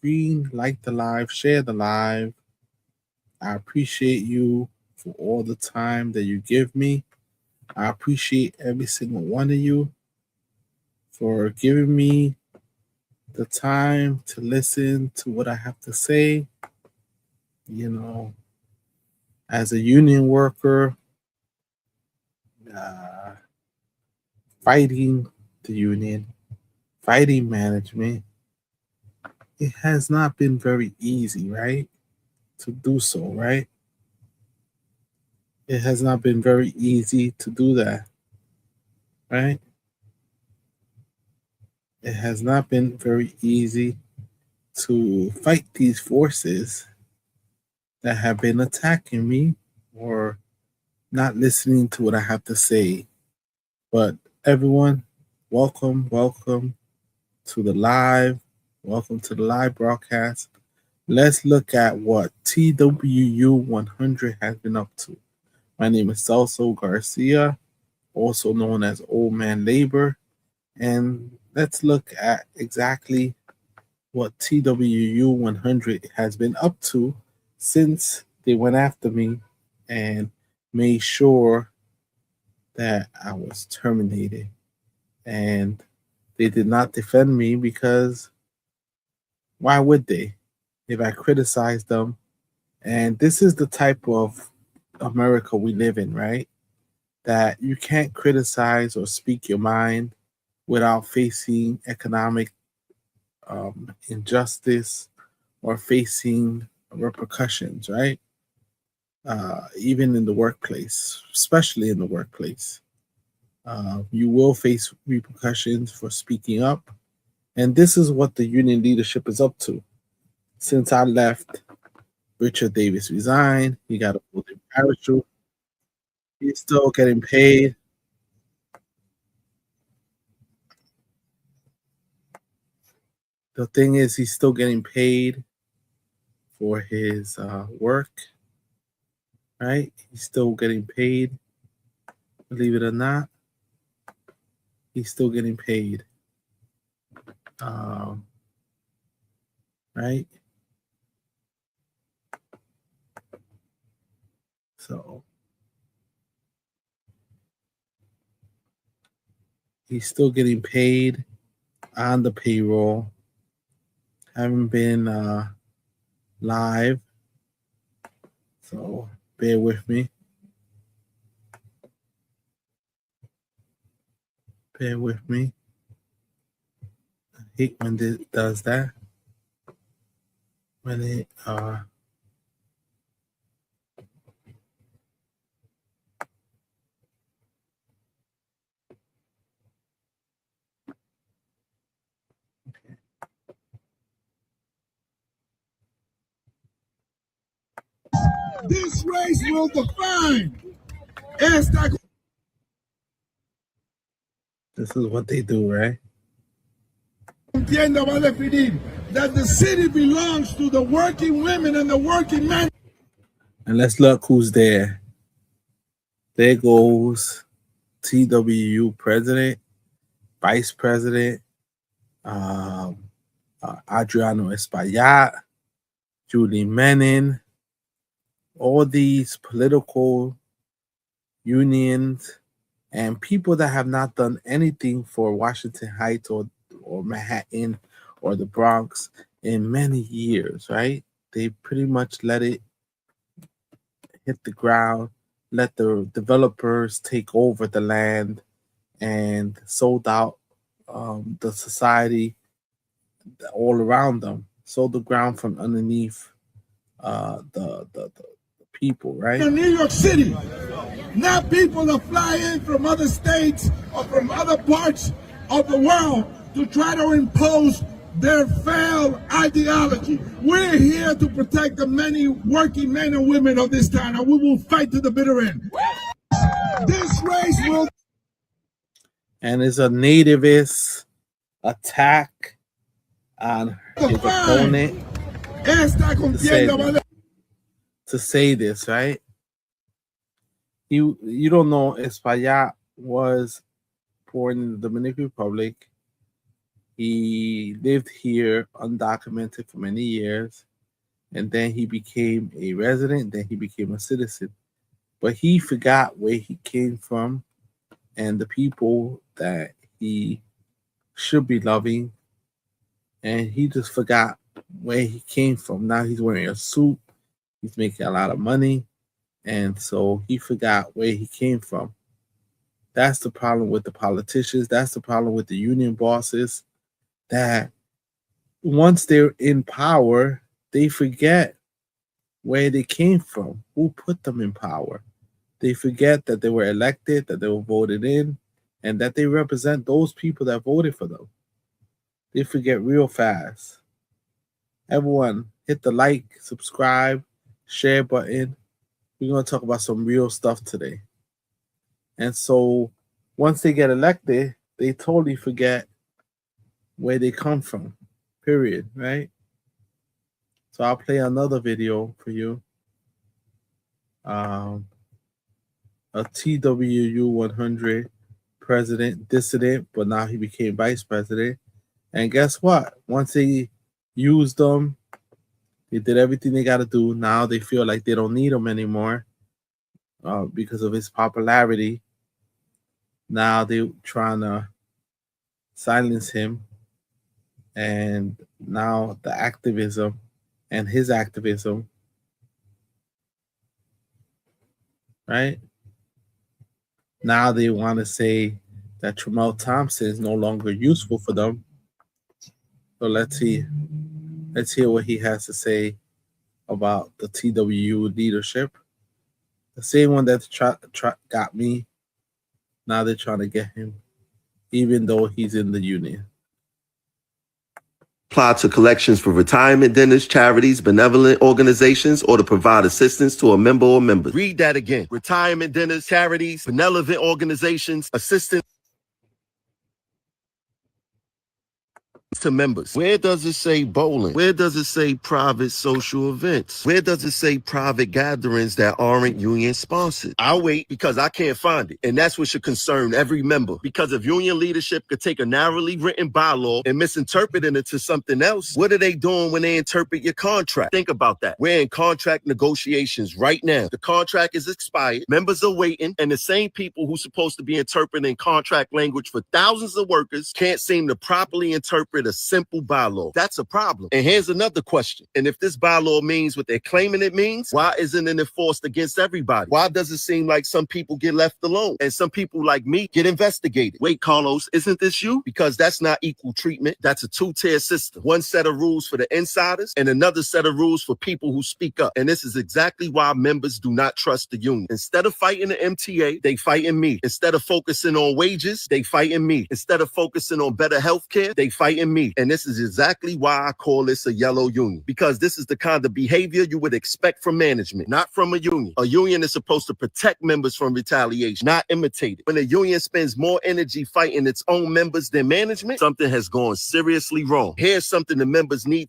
screen, like the live, share the live. I appreciate you for all the time that you give me. I appreciate every single one of you for giving me the time to listen to what I have to say. You know, as a union worker, uh, fighting the union, fighting management, it has not been very easy, right? To do so, right? It has not been very easy to do that, right? It has not been very easy to fight these forces that have been attacking me or not listening to what I have to say. But everyone, welcome to the live. Welcome to the live broadcast. Let's look at what TWU 100 has been up to. My name is Celso Garcia, also known as Old Man Labor, and let's look at exactly what TWU 100 has been up to since they went after me and made sure that I was terminated. And they did not defend me because why would they if I criticized them? And this is the type of America we live in, right? That you can't criticize or speak your mind without facing economic injustice or facing repercussions, right? Even in the workplace, especially in the workplace, you will face repercussions for speaking up. And this is what the union leadership is up to. Since I left, Richard Davis resigned. He got a golden parachute. He's still getting paid. The thing is, he's still getting paid for his work, right? He's still getting paid. Believe it or not, he's still getting paid. Um, right? So he's still getting paid on the payroll. Haven't been live, so bear with me. Bear with me. I hate when it does that. When it This race will define. Esta this is what they do, right? contienda va a definir that the city belongs to the working women and the working men. And let's look who's there. There goes TWU president, vice president, Adriano Espaillat, Julie Menin, all these political unions and people that have not done anything for Washington Heights or Manhattan or the Bronx in many years, right? They pretty much let it hit the ground, let the developers take over the land, and sold out the society all around them, sold the ground from underneath the people, right? In New York City, not people that fly in from other states or from other parts of the world to try to impose their failed ideology. We're here to protect the many working men and women of this town, and we will fight to the bitter end. This race will. And it's a nativist attack on his opponent to say this, right? You don't know Espaillat was born in the Dominican Republic. He lived here undocumented for many years, and then he became a resident, then he became a citizen. But he forgot where he came from and the people that he should be loving, and he just forgot where he came from. Now he's wearing a suit, he's making a lot of money, and so he forgot where he came from. That's the problem with the politicians. That's the problem with the union bosses, that once they're in power, they forget where they came from, who put them in power. They forget that they were elected, that they were voted in, and that they represent those people that voted for them. They forget real fast. Everyone, hit the like, subscribe, share button. We're going to talk about some real stuff today. And so once they get elected, they totally forget where they come from, period, right? So I'll play another video for you. A TWU 100 president, dissident, but now he became vice president. And guess what? Once they used them, they did everything they got to do. Now they feel like they don't need him anymore because of his popularity. Now they're trying to silence him. And now the activism and his activism, right? Now they want to say that Tremel Thompson is no longer useful for them. So let's see. Let's hear what he has to say about the TWU leadership. The same one that got me. Now they're trying to get him, even though he's in the union. Apply to collections for retirement dinners, charities, benevolent organizations, or to provide assistance to a member or members. Read that again. Retirement dinners, charities, benevolent organizations, assistance to members. Where does it say bowling? Where does it say private social events? Where does it say private gatherings that aren't union sponsored? I'll wait because I can't find it. And that's what should concern every member. Because if union leadership could take a narrowly written bylaw and misinterpret it into something else, what are they doing when they interpret your contract? Think about that. We're in contract negotiations right now. The contract is expired. Members are waiting. And the same people who's supposed to be interpreting contract language for thousands of workers can't seem to properly interpret a simple bylaw. That's a problem. And here's another question. And if this bylaw means what they're claiming it means, why isn't it enforced against everybody? Why does it seem like some people get left alone and some people like me get investigated? Wait, Carlos, isn't this you? Because that's not equal treatment. That's a two-tier system. One set of rules for the insiders and another set of rules for people who speak up. And this is exactly why members do not trust the union. Instead of fighting the MTA, they fighting me. Instead of focusing on wages, they fighting me. Instead of focusing on better health care, they fighting me. And this is exactly why I call this a yellow union, because this is the kind of behavior you would expect from management, not from a union. A union is supposed to protect members from retaliation, not imitate it. When a union spends more energy fighting its own members than management, something has gone seriously wrong. Here's something the members need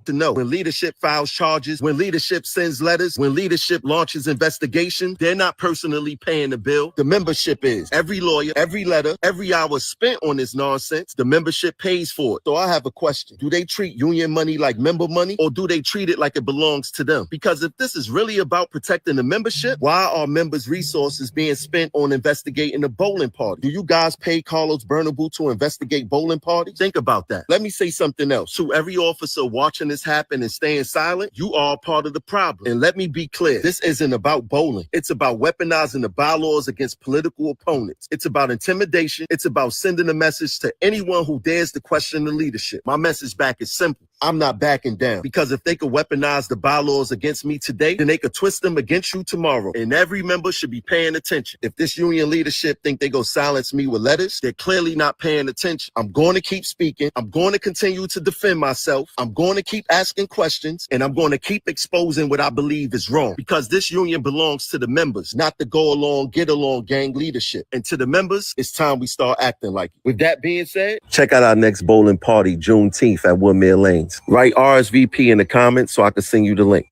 to know. When leadership files charges, when leadership sends letters, when leadership launches investigation, they're not personally paying the bill. The membership is. Every lawyer, every letter, every hour spent on this nonsense, the membership pays for it. So I have a question. Do they treat union money like member money, or do they treat it like it belongs to them? Because if this is really about protecting the membership, why are members' resources being spent on investigating the bowling party? Do you guys pay Carlos Bernabeu to investigate bowling parties? Think about that. Let me say something else. To every officer watching this happen and staying silent, you are part of the problem. And let me be clear, this isn't about bowling. It's about weaponizing the bylaws against political opponents. It's about intimidation. It's about sending a message to anyone who dares to question the leadership. My message back is simple. I'm not backing down, because if they could weaponize the bylaws against me today, then they could twist them against you tomorrow. And every member should be paying attention. If this union leadership think they go silence me with letters, they're clearly not paying attention. I'm going to keep speaking. I'm going to continue to defend myself. I'm going to keep asking questions, and I'm going to keep exposing what I believe is wrong, because this union belongs to the members, not the go along, get along gang leadership. And to the members, it's time we start acting like it. With that being said, check out our next bowling party, Juneteenth at Woodmere Lanes. Write RSVP in the comments so I can send you the link.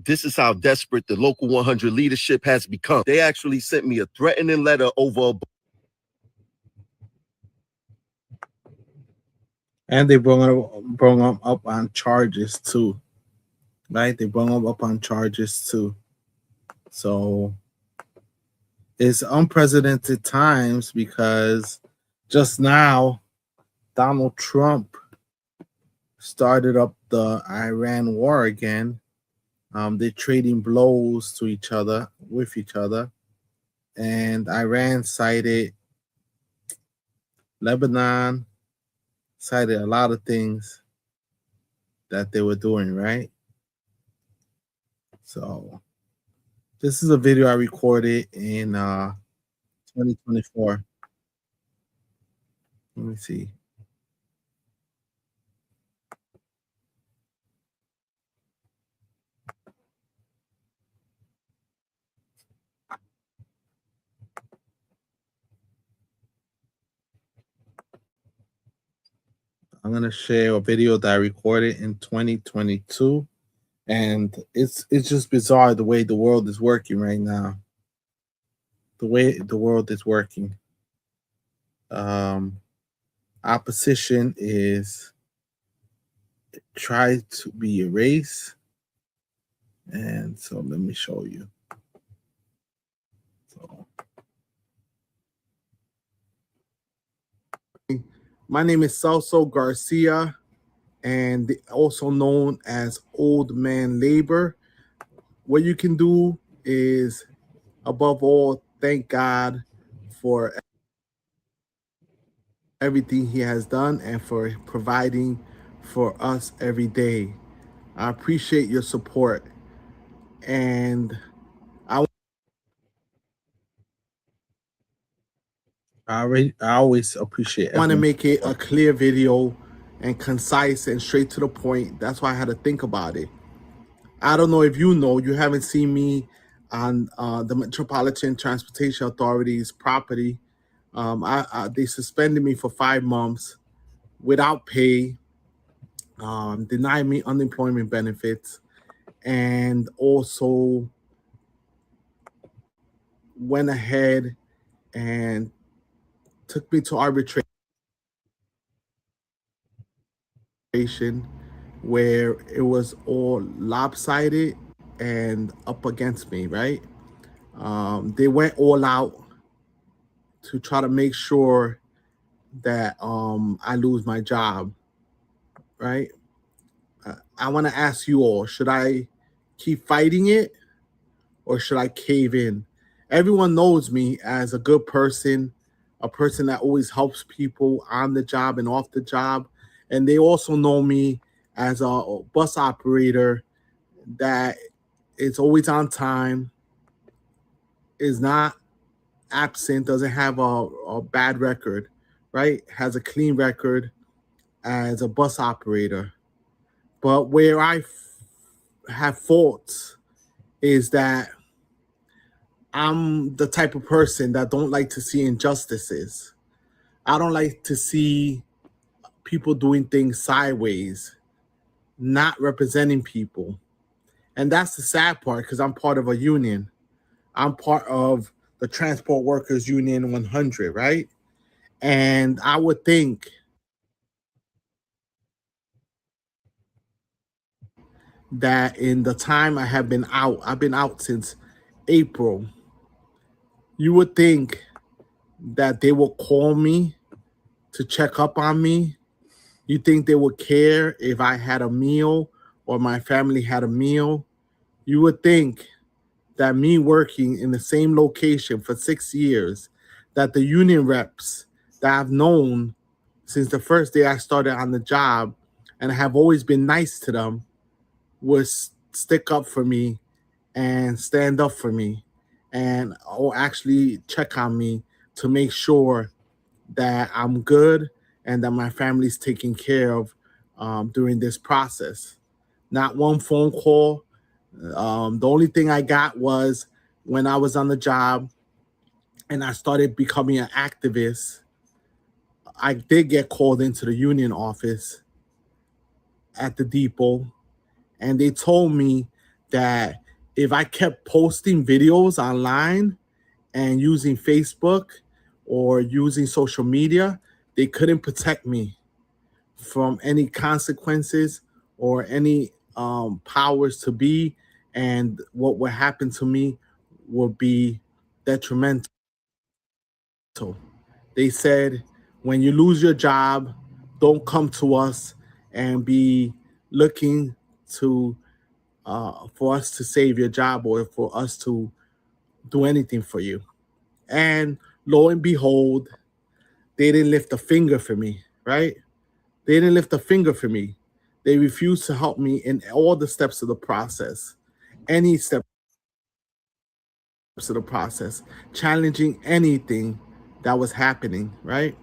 This is how desperate the Local 100 leadership has become. They actually sent me a threatening letter over a And they brought him up on charges too, right? They brought him up on charges too. So it's unprecedented times because just now Donald Trump started up the Iran war again. They're trading blows to each other, with each other. And Iran cited Lebanon, cited a lot of things that they were doing, right? So this is a video I recorded in 2024. Let me see. I'm gonna share a video that I recorded in 2022, and it's just bizarre the way the world is working right now. The way the world is working. Opposition is tried to be erased, and so let me show you. So, my name is Celso Garcia, and also known as Old Man Labor. What you can do is, above all, thank God for everything He has done and for providing for us every day. I appreciate your support, and I always appreciate. I want to make it a clear video and concise and straight to the point. That's why I had to think about it. I don't know if you know, you haven't seen me on the Metropolitan Transportation Authority's property. They suspended me for 5 months without pay, denied me unemployment benefits, and also went ahead and took me to arbitration where it was all lopsided and up against me, right? They went all out to try to make sure that I lose my job, right? I want to ask you all, should I keep fighting it or should I cave in? Everyone knows me as a good person, a person that always helps people on the job and off the job. And they also know me as a bus operator that is always on time, is not absent, doesn't have a bad record, right? Has a clean record as a bus operator. But where I have faults is that I'm the type of person that don't like to see injustices. I don't like to see people doing things sideways, not representing people. And that's the sad part because I'm part of a union. I'm part of the Transport Workers Union 100, right? And I would think that in the time I have been out, I've been out since April, you would think that they will call me to check up on me. You think they would care if I had a meal or my family had a meal. You would think that me working in the same location for 6 years, that the union reps that I've known since the first day I started on the job and have always been nice to them would stick up for me and stand up for me and actually check on me to make sure that I'm good and that my family's taken care of during this process. Not one phone call. The only thing I got was when I was on the job and I started becoming an activist, I did get called into the union office at the depot, and they told me that if I kept posting videos online and using Facebook or using social media, they couldn't protect me, from any consequences or any powers to be, and what would happen to me would be detrimental. They said, when you lose your job, don't come to us and be looking to for us to save your job or for us to do anything for you. And lo and behold, they didn't lift a finger for me, right? They didn't lift a finger for me. They refused to help me in all the steps of the process, any steps of the process, challenging anything that was happening, right?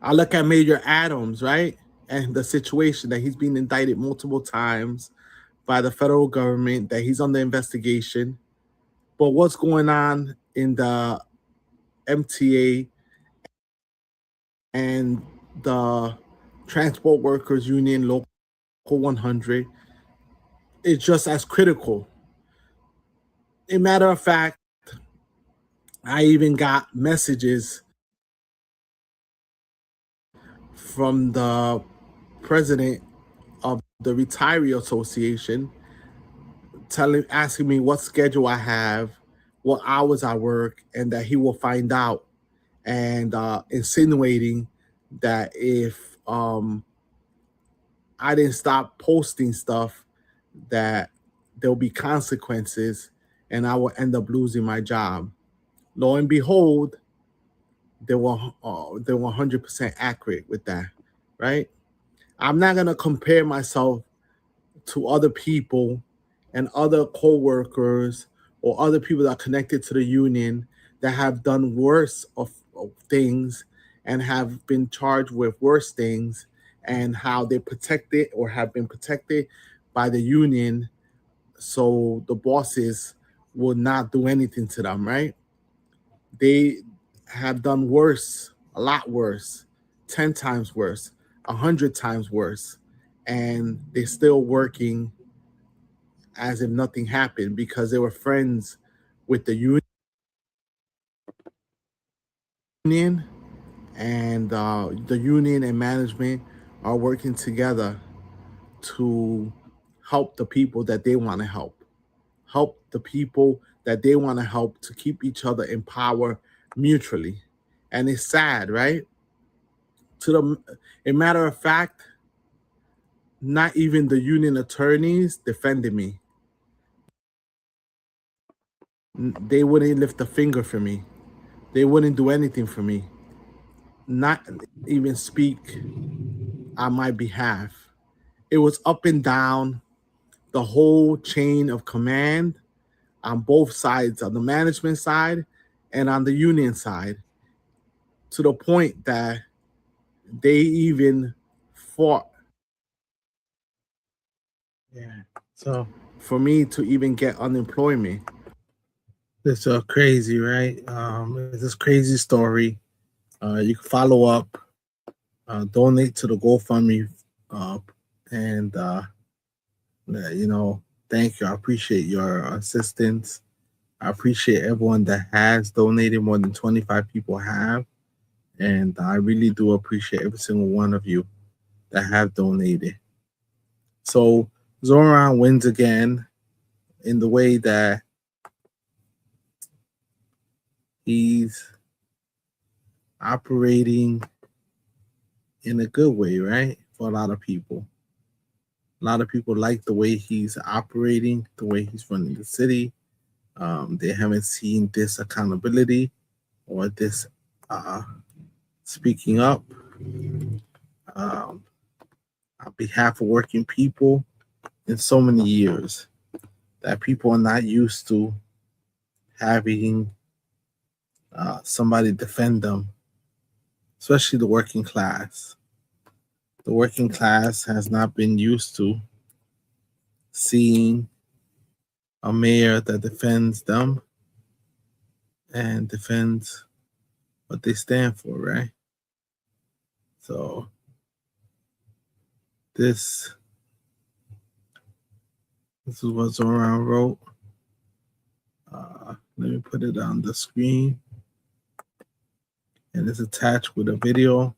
I look at Major Adams, right? And the situation that he's been indicted multiple times by the federal government, that he's under investigation. But what's going on in the MTA and the Transport Workers Union Local 100 is just as critical. A matter of fact, I even got messages from the president of the Retiree Association asking me what schedule I have, what hours I work, and that he will find out, and insinuating that if I didn't stop posting stuff, that there'll be consequences and I will end up losing my job. Lo and behold, they were 100% accurate with that, right? I'm not gonna compare myself to other people and other co-workers or other people that are connected to the union that have done worse of things and have been charged with worse things, and how they protected or have been protected by the union, so the bosses will not do anything to them, right? They have done worse, a lot worse, 10 times worse, 100 times worse, and they're still working as if nothing happened because they were friends with the union, and the union and management are working together to help the people that they want to help the people that they want to help, to keep each other in power mutually. And it's sad, right? A matter of fact, not even the union attorneys defended me. They wouldn't lift a finger for me. They wouldn't do anything for me. Not even speak on my behalf. It was up and down the whole chain of command on both sides, on the management side and on the union side, to the point that they even fought. Yeah. So for me to even get unemployment, it's crazy, right? It's this crazy story. You can follow up, donate to the GoFundMe, uh, and thank you. I appreciate your assistance. I appreciate everyone that has donated. More than 25 people have, and I really do appreciate every single one of you that have donated. So Zohran wins again in the way that he's operating in a good way, right? For a lot of people. A lot of people like the way he's operating, the way he's running the city. They haven't seen this accountability or this speaking up on behalf of working people in so many years, that people are not used to having somebody defend them, especially the working class. The working class has not been used to seeing a mayor that defends them and defends what they stand for, right? So this is what Zohran wrote. Let me put it on the screen. And it's attached with a video.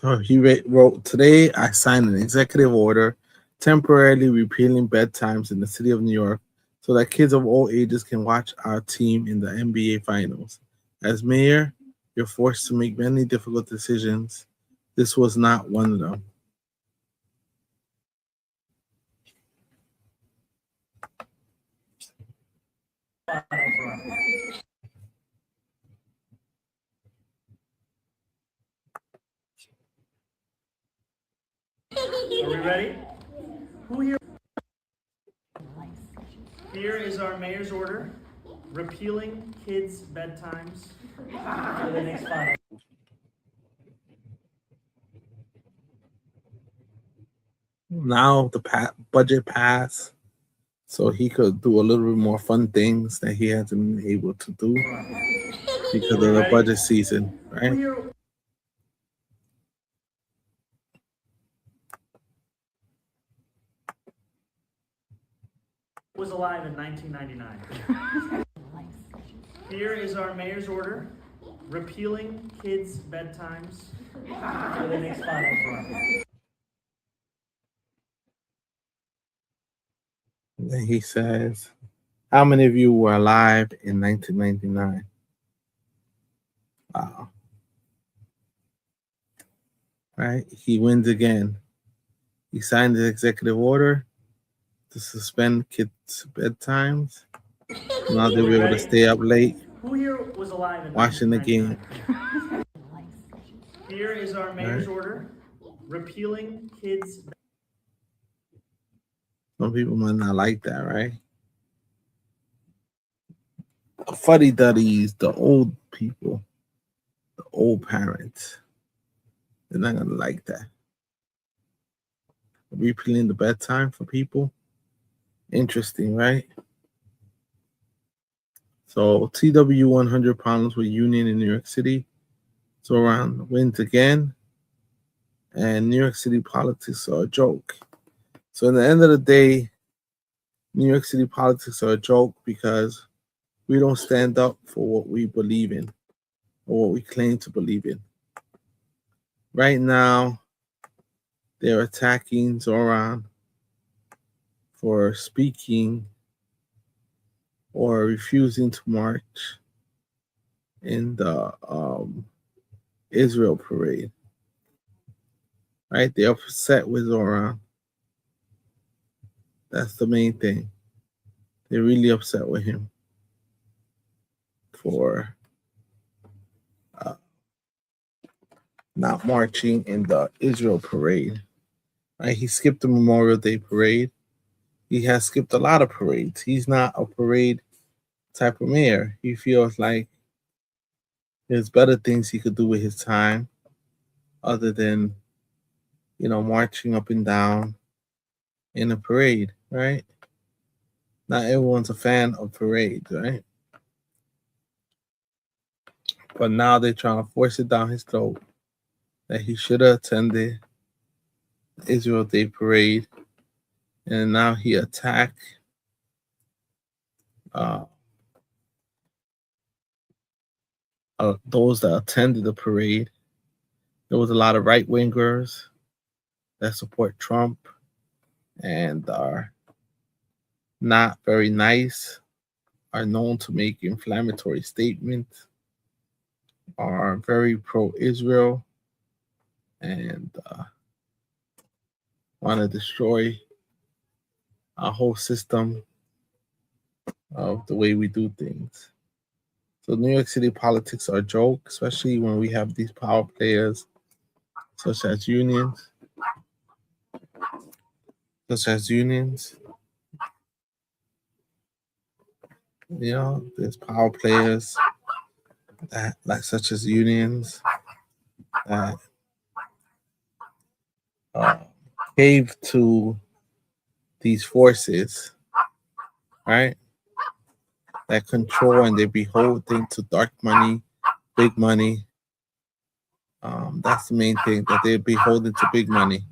So he wrote, "Today I signed an executive order temporarily repealing bedtimes in the city of New York so that kids of all ages can watch our team in the NBA Finals. As mayor, you're forced to make many difficult decisions. This was not one of them." Are we ready? Who here? Here is our mayor's order repealing kids' bedtimes for the next 5 years. Now the budget passed, so he could do a little bit more fun things that he hasn't been able to do because of the budget season, right? Was alive in 1999. Here is our mayor's order repealing kids' bedtimes for the next 5 years. And then he says, "How many of you were alive in 1999? Wow. Right? He wins again. He signed the executive order to suspend kids' bedtimes. Now they'll be able to stay up late Who here was alive in watching the game. Here is our mayor's order repealing kids' Some people might not like that, right? The fuddy duddies, the old people, the old parents, they're not gonna like that. Repealing the bedtime for people. Interesting, right? So TW 100 problems with union in New York City. Zohran wins again. And New York City politics are a joke. So in the end of the day, New York City politics are a joke because we don't stand up for what we believe in or what we claim to believe in. Right now, they're attacking Zohran for speaking or refusing to march in the Israel parade. Right? They're upset with Zohran. That's the main thing. They're really upset with him for not marching in the Israel parade. Right? He skipped the Memorial Day parade. He has skipped a lot of parades. He's not a parade type of mayor. He feels like there's better things he could do with his time other than, marching up and down in a parade, right? Not everyone's a fan of parades, right? But now they're trying to force it down his throat that he should have attended the Israel Day parade, and now he attacked those that attended the parade. There was a lot of right wingers that support Trump and are not very nice, are known to make inflammatory statements, are very pro-Israel, and want to destroy our whole system of the way we do things. So New York City politics are a joke, especially when we have these power players such as unions. There's power players that, like, such as unions that cave to these forces, right? That control and they beholden to dark money, big money. That's the main thing, that they're beholden to big money.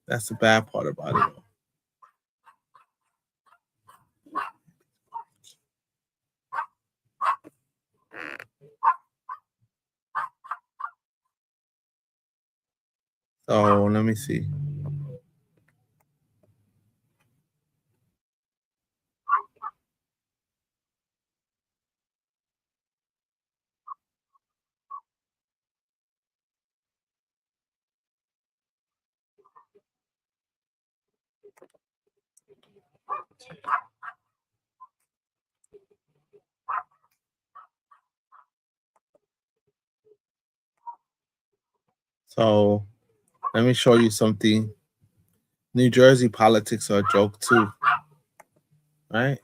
That's the bad part about it. So let me see. So let me show you something. New Jersey politics are a joke too, right?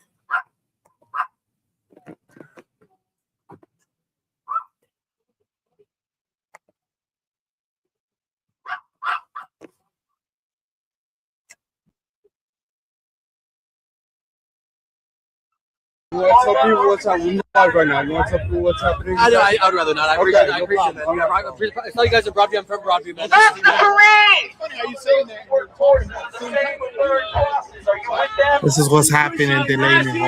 You want to tell people what's happening right now? You want to tell people what's happening? I'd rather not. I appreciate that. I saw you guys are Broadview. I'm from Broadview, man. That's funny how you saying that. You're talking about the same thing. This is what's happening in Delaney Hall.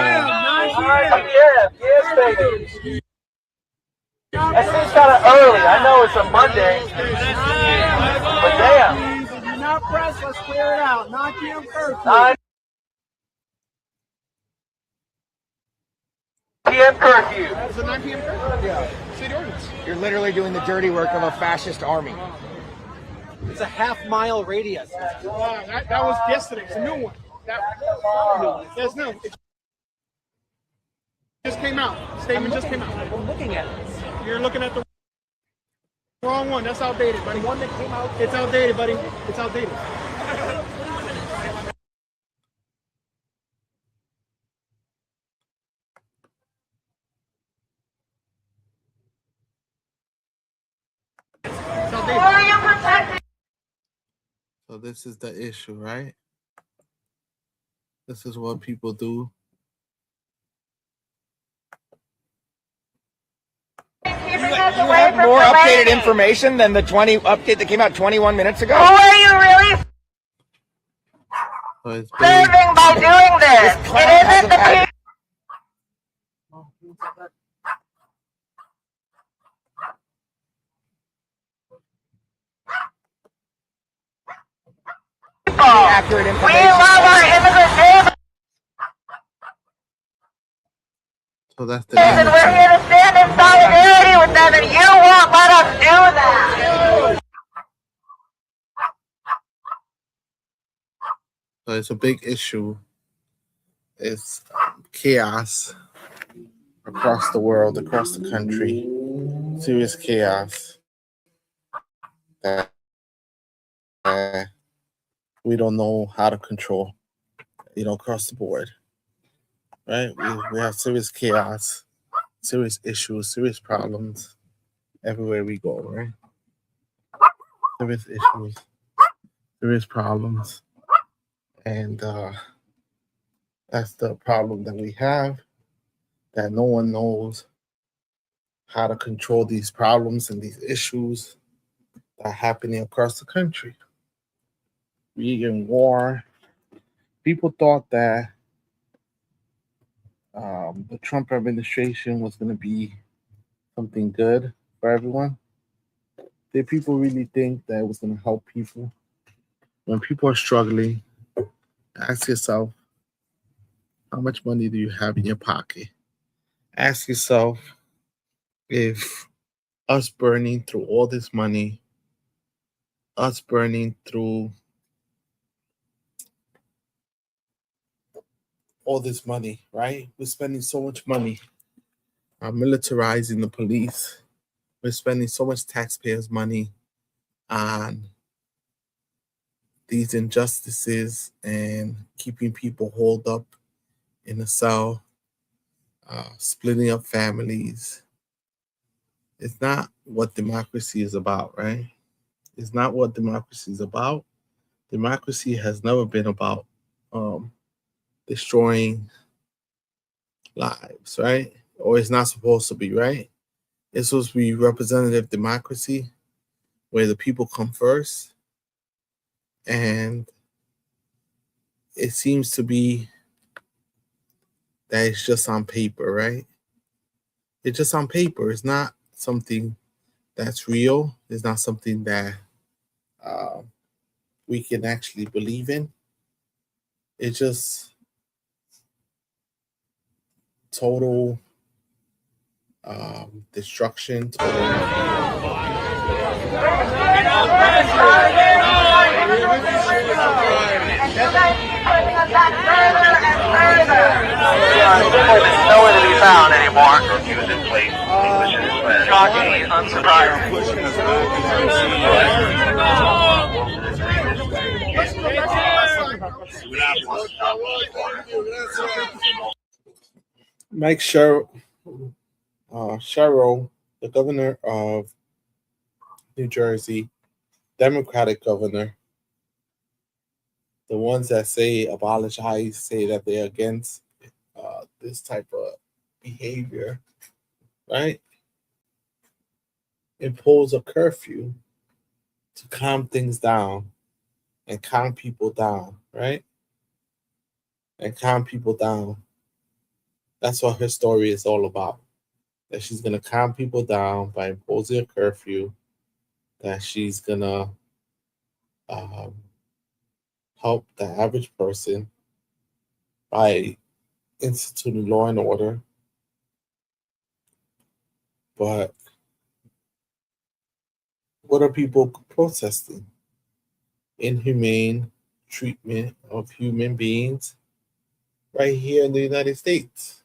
That seems kind of early. I know it's a Monday, but damn. Do not press. Let's clear it out. 9 p.m. curfew. 9 p.m. curfew. That's a 9 p.m. curfew? Yeah. City ordinance. You're literally doing the dirty work of a fascist army. It's a half-mile radius. That was yesterday. It's a new one. There's no. It just came out. Statement just came out. I'm looking at this. You're looking at the wrong one. That's outdated, buddy. The one that came out. It's outdated, buddy. It's outdated. So this is the issue, right? This is what people do. You have more updated information than the 20 update that came out 21 minutes ago? Who are you really So it's serving by doing this? It isn't the people. Accurate We information. love our immigrant neighbors, so that's the and we're here to stand in solidarity with them, and you won't let us do that. So it's a big issue. It's chaos across the world, across the country. Serious chaos that we don't know how to control, across the board, right? We have serious chaos, serious issues, serious problems everywhere we go, right? Serious issues, serious problems. And that's the problem that we have, that no one knows how to control these problems and these issues that are happening across the country. We in war. People thought that the Trump administration was going to be something good for everyone. Did people really think that it was going to help people? When people are struggling, ask yourself, how much money do you have in your pocket? Ask yourself if us burning through all this money, us burning through all this money, right? We're spending so much money militarizing the police. We're spending so much taxpayers' money on these injustices and keeping people holed up in a cell, splitting up families. It's not what democracy is about, right? It's not what democracy is about. Democracy has never been about destroying lives, right? Or it's not supposed to be, right? It's supposed to be representative democracy, where the people come first. And it seems to be that it's just on paper, right? It's just on paper. It's not something that's real. It's not something that we can actually believe in. It's just total destruction. Nowhere to be found anymore. Shocking, unsurprising. Mike Sherrill, the governor of New Jersey, Democratic governor, the ones that say abolish ICE say that they're against this type of behavior, right? Impose a curfew to calm things down and calm people down, right? And calm people down. That's what her story is all about. That she's going to calm people down by imposing a curfew, that she's going to help the average person by instituting law and order. But what are people protesting? Inhumane treatment of human beings right here in the United States.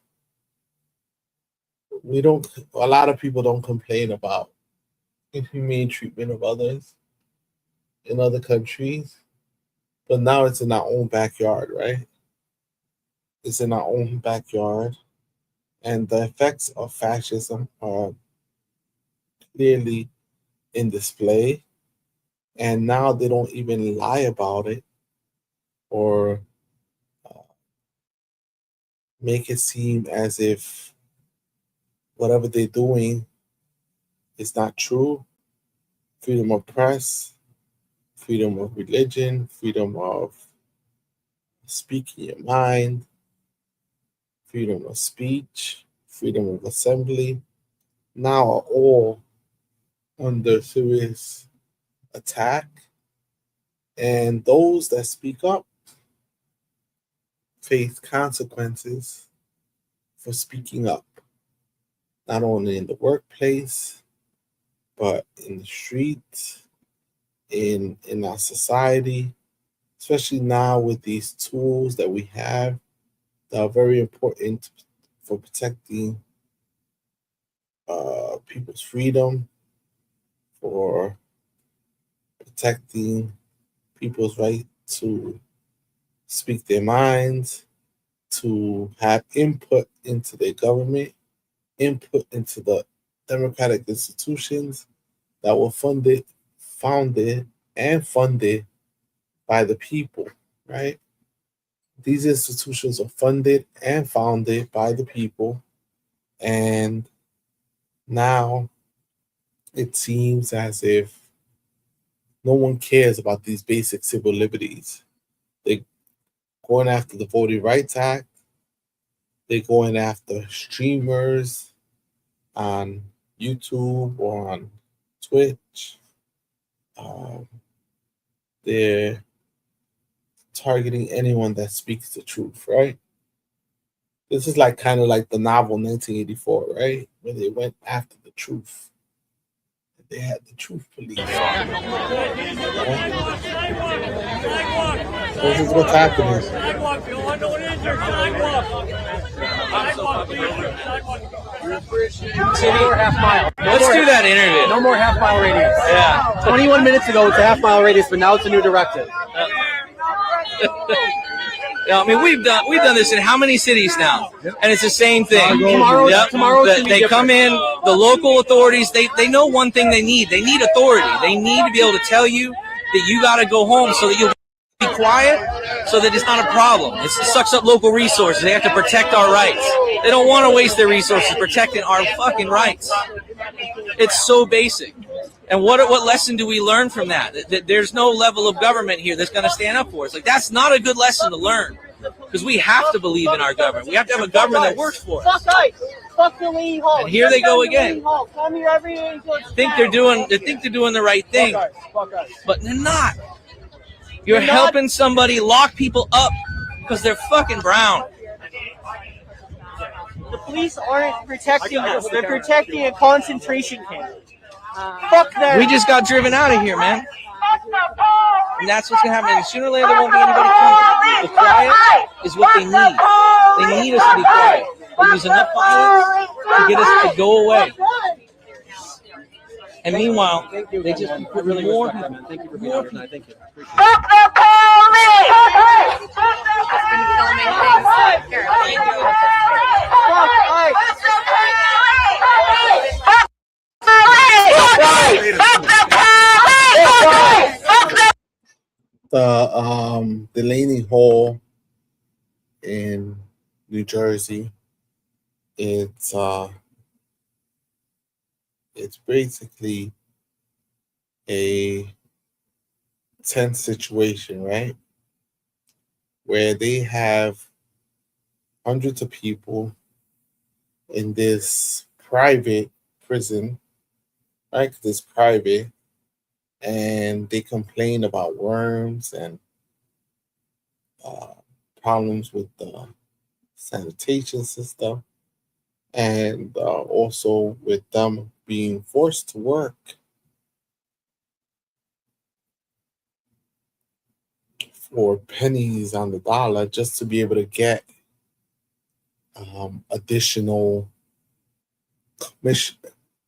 A lot of people don't complain about inhumane treatment of others in other countries, but now it's in our own backyard, right? It's in our own backyard, and the effects of fascism are clearly in display, and now they don't even lie about it or make it seem as if whatever they're doing is not true. Freedom of press, freedom of religion, freedom of speaking your mind, freedom of speech, freedom of assembly, now are all under serious attack. And those that speak up face consequences for speaking up, not only in the workplace, but in the streets, in our society, especially now with these tools that we have that are very important for protecting people's freedom, for protecting people's right to speak their minds, to have input into their government, input into the democratic institutions that were founded and funded by the people, right? These institutions are funded and founded by the people, and now it seems as if no one cares about these basic civil liberties. They're going after the Voting Rights Act. They're going after streamers on YouTube or on Twitch. They're targeting anyone that speaks the truth, right? This is like kind of like the novel 1984, right? Where they went after the truth. They had the truth police. Right? This is what's happening. City or half mile. Let's do that interview. No more half mile radius. Yeah. 21 minutes ago, it's a half mile radius, but now it's a new directive. Yeah, I mean, we've done this in how many cities now, and it's the same thing. Tomorrow, They come in, the local authorities. They know one thing they need. They need authority. They need to be able to tell you that you got to go home so that you'll be quiet, so that it's not a problem. It sucks up local resources. They have to protect our rights. They don't want to waste their resources protecting our fucking rights. It's so basic. And what lesson do we learn from that? That there's no level of government here that's going to stand up for us. Like, that's not a good lesson to learn, because we have to believe in our government. We have to have a government that works for us. Fuck the Leahy Hall. And here they go again. Come here every day. They think they're doing the right thing, but they're not. You're helping somebody lock people up because they're fucking brown. The police aren't protecting us. They're protecting a concentration camp. Fuck them. We just got driven out of here, man. And that's what's gonna happen. And sooner or later, there won't be anybody coming. The quiet is what they need. They need us to be quiet. There's enough violence to get us to go away. And meanwhile, they just put more people. Thank you for being here tonight. Thank you. Fuck the police! Just been filming things. Here, let me do it. The Delaney Hall in New Jersey. It's basically a tense situation, right? Where they have hundreds of people in this private prison, right? 'Cause it's private, and they complain about worms and problems with the sanitation system, and also with them being forced to work for pennies on the dollar just to be able to get additional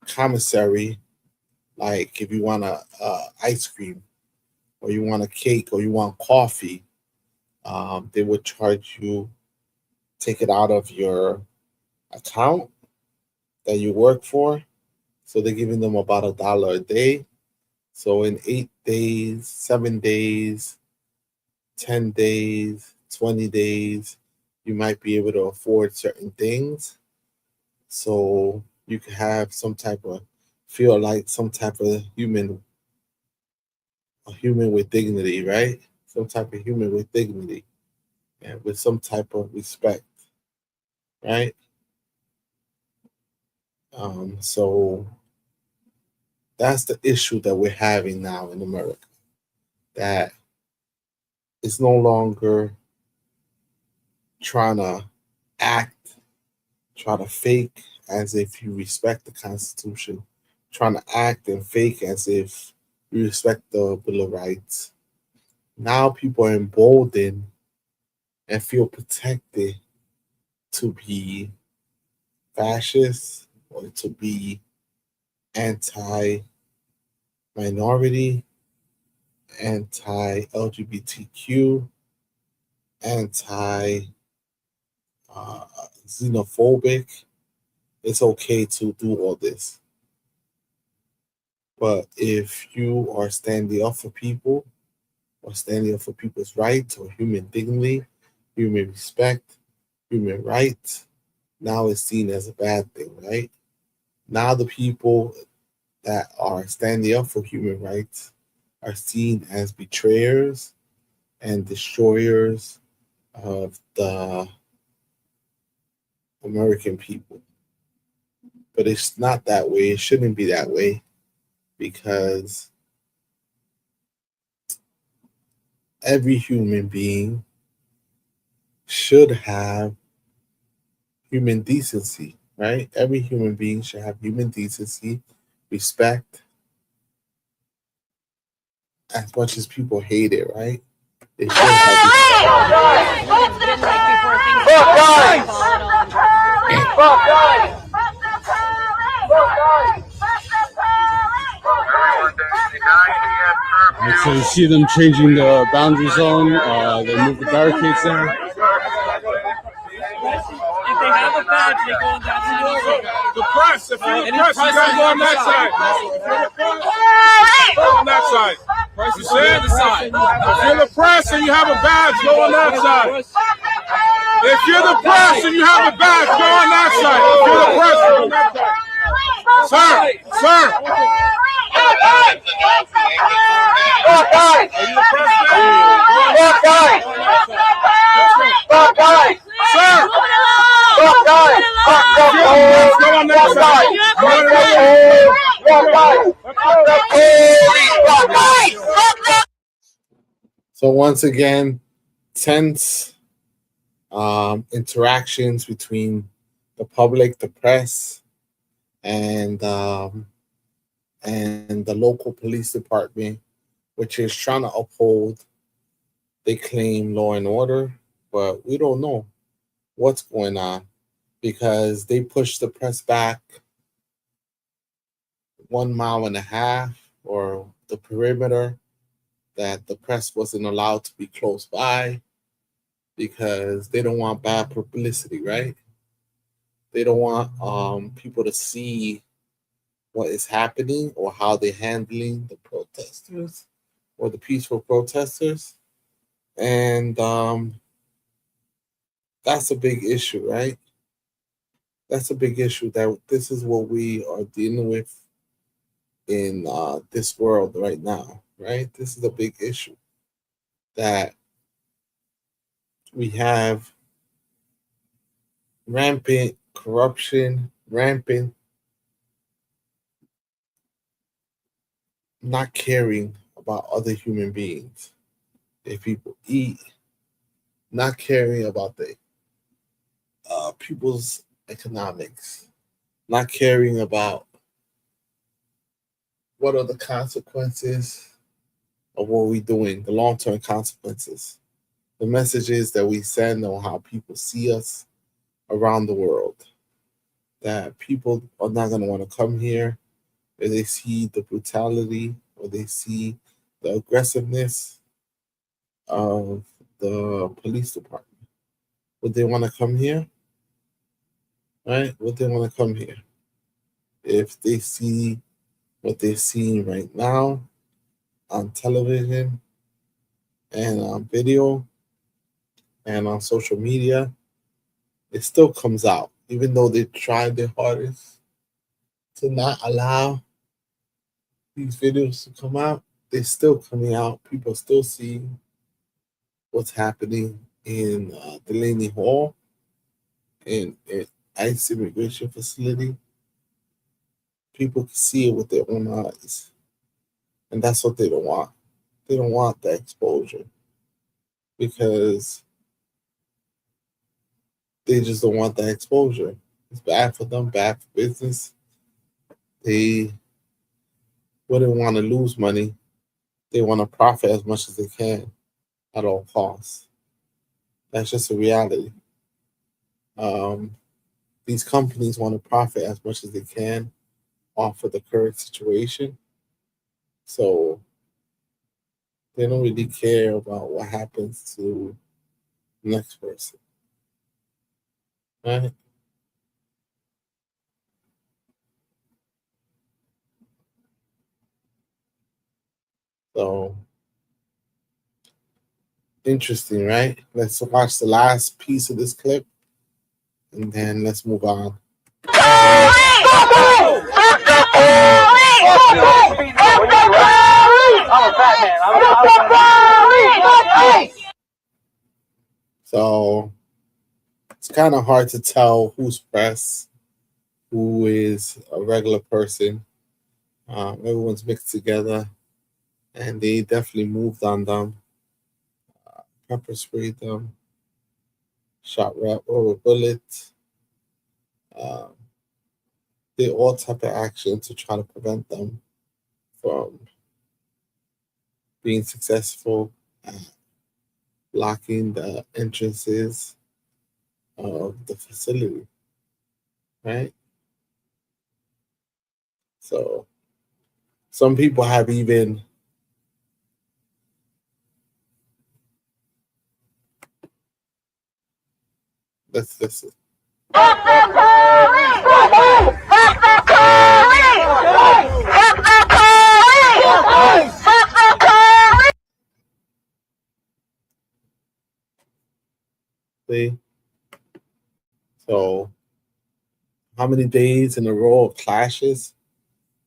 commissary, like if you want a ice cream or you want a cake or you want coffee, they would charge you, take it out of your account that you work for. So they're giving them about $1 a day. So in 8 days, 7 days, 10 days, 20 days, you might be able to afford certain things. So you can have some type of, feel like some type of human with dignity, right? Some type of human with dignity and with some type of respect, right? So that's the issue that we're having now in America, that it's no longer trying to try to fake as if you respect the Constitution, trying to act and fake as if you respect the Bill of Rights. Now people are emboldened and feel protected to be fascist or to be anti-minority, anti-LGBTQ, anti-xenophobic. It's okay to do all this. But if you are standing up for people or standing up for people's rights or human dignity, human respect, human rights, now it's seen as a bad thing, right? Now the people that are standing up for human rights are seen as betrayers and destroyers of the American people. But it's not that way. It shouldn't be that way, because every human being should have human decency, right? Every human being should have human decency, respect, as much as people hate it, right? They should have So you see them changing the boundary zone. They moved the barricades there. If they have a badge, they go on that side. The press, if you're the press, you gotta go on that side. Go on that side. You see it? If you're the press and you have a badge, go on that side. If you're the press and you have a badge, go on that side. If you're the press, go on that side. Sir. Sir. So once again, tense interactions between the public, the press, and the local police department, which is trying to uphold, they claim, law and order, but we don't know what's going on because they pushed the press back 1.5 miles or the perimeter that the press wasn't allowed to be close by because they don't want bad publicity, right? They don't want people to see what is happening or how they're handling the protesters or the peaceful protesters. And that's a big issue, right? That's a big issue that this is what we are dealing with in this world right now, right? This is a big issue that we have rampant corruption, rampant not caring about other human beings. If people eat, not caring about the people's economics, not caring about what are the consequences of what we're doing, the long-term consequences, the messages that we send on how people see us around the world, that people are not going to want to come here if they see the brutality or they see the aggressiveness of the police department. Would they want to come here? Right? Would they want to come here? If they see what they're seeing right now on television and on video and on social media, it still comes out. Even though they tried their hardest to not allow these videos to come out, they're still coming out. People still see what's happening in Delaney Hall in ICE immigration facility. People can see it with their own eyes. And that's what they don't want. They don't want that exposure because they just don't want that exposure. It's bad for them, bad for business. They wouldn't want to lose money. They want to profit as much as they can at all costs. That's just a reality. These companies want to profit as much as they can off of the current situation. So they don't really care about what happens to the next person. Right? So interesting, right? Let's watch the last piece of this clip and then let's move on. So it's kind of hard to tell who's press, who is a regular person. Everyone's mixed together, and they definitely moved on them, pepper sprayed them, shot rubber bullets, did all type of action to try to prevent them from being successful at blocking the entrances of the facility, right? So some people have even let's listen. See? So how many days in a row of clashes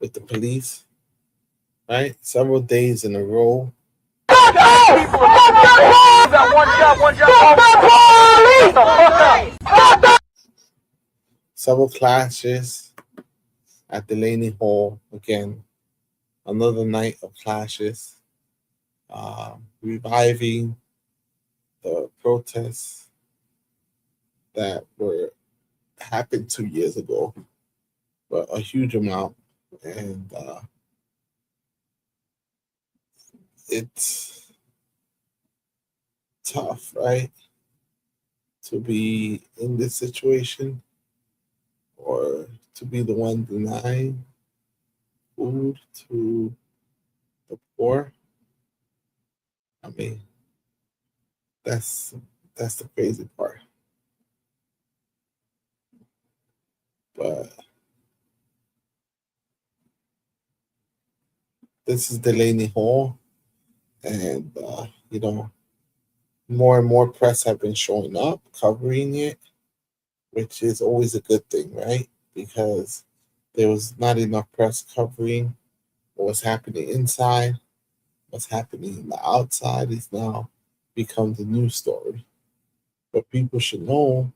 with the police? Right? Several days in a row. Several clashes at Delaney Hall. Again, another night of clashes. reviving the protests that were happened 2 years ago, but a huge amount, and it's tough, right, to be in this situation or to be the one denying food to the poor. I mean, that's the crazy part. But this is Delaney Hall, and more and more press have been showing up covering it, which is always a good thing, right? Because there was not enough press covering what was happening inside. What's happening in the outside is now become the news story. But people should know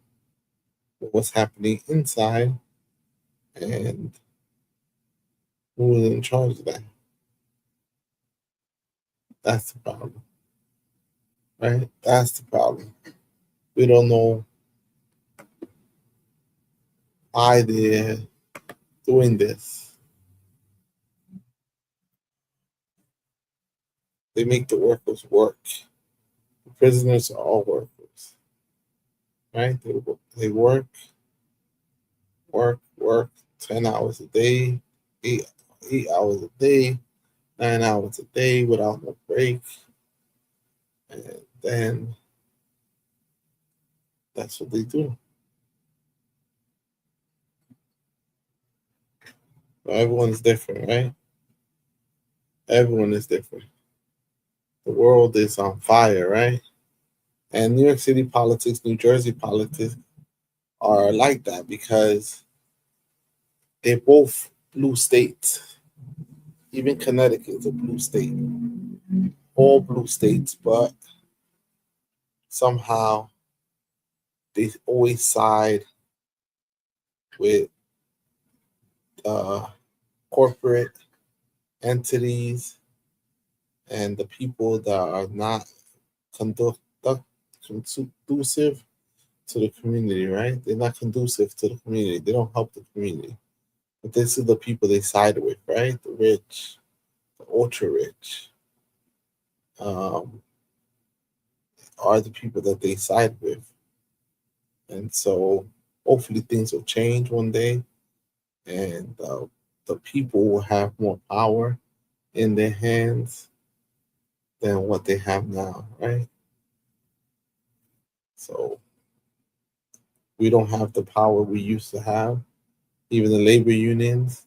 what's happening inside and who is in charge of that. That's the problem, right? That's the problem. We don't know why they're doing this. They make the workers work. The prisoners are all workers, right? They work, 10 hours a day, 8 hours a day, 9 hours a day without no break. And then that's what they do. But everyone is different, right? Everyone is different. The world is on fire, right? And New York City politics, New Jersey politics are like that because they're both blue states. Even Connecticut is a blue state. All blue states, but somehow they always side with corporate entities and the people that are not conducive to the community, right? They're not conducive to the community. They don't help the community. But this is the people they side with, right? The rich, the ultra rich, are the people that they side with. And so hopefully things will change one day and the people will have more power in their hands than what they have now, right? So we don't have the power we used to have, even the labor unions,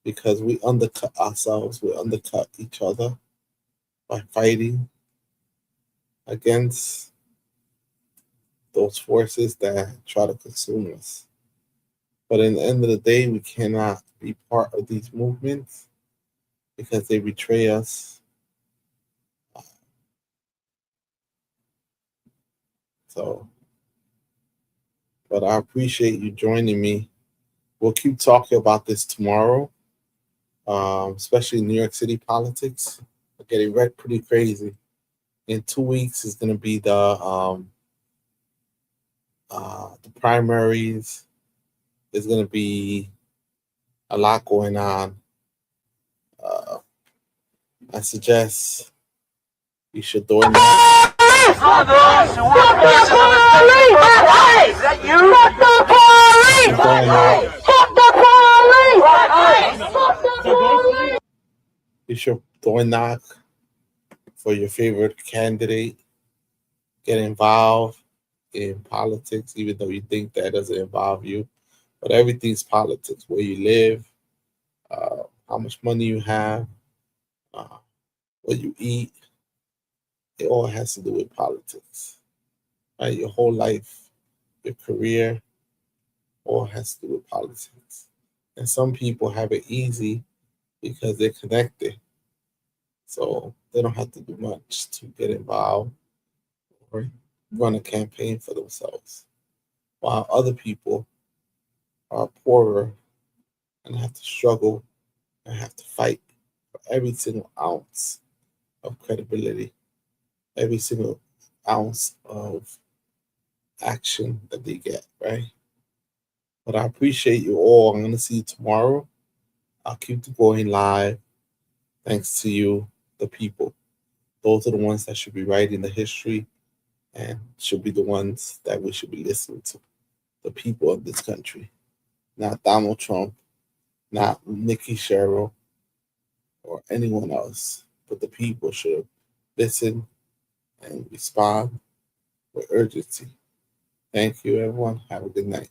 because we undercut ourselves, we undercut each other by fighting against those forces that try to consume us. But in the end of the day, we cannot be part of these movements because they betray us. So, but I appreciate you joining me. We'll keep talking about this tomorrow, especially New York City politics. We're getting pretty crazy. In 2 weeks is going to be the primaries. There's going to be a lot going on. I suggest you should do it now. You should door knock for your favorite candidate. Get involved in politics, even though you think that doesn't involve you. But everything's politics. Where you live, how much money you have, what you eat. It all has to do with politics, right? Your whole life, your career, all has to do with politics. And some people have it easy because they're connected. So they don't have to do much to get involved or run a campaign for themselves. While other people are poorer and have to struggle and have to fight for every single ounce of credibility, every single ounce of action that they get, right? But I appreciate you all. I'm going to see you tomorrow. I'll keep going live. Thanks to you, the people. Those are the ones that should be writing the history and should be the ones that we should be listening to. The people of this country. Not Donald Trump, not Nikki Sherrill, or anyone else. But the people should listen and respond with urgency. Thank you, everyone. Have a good night.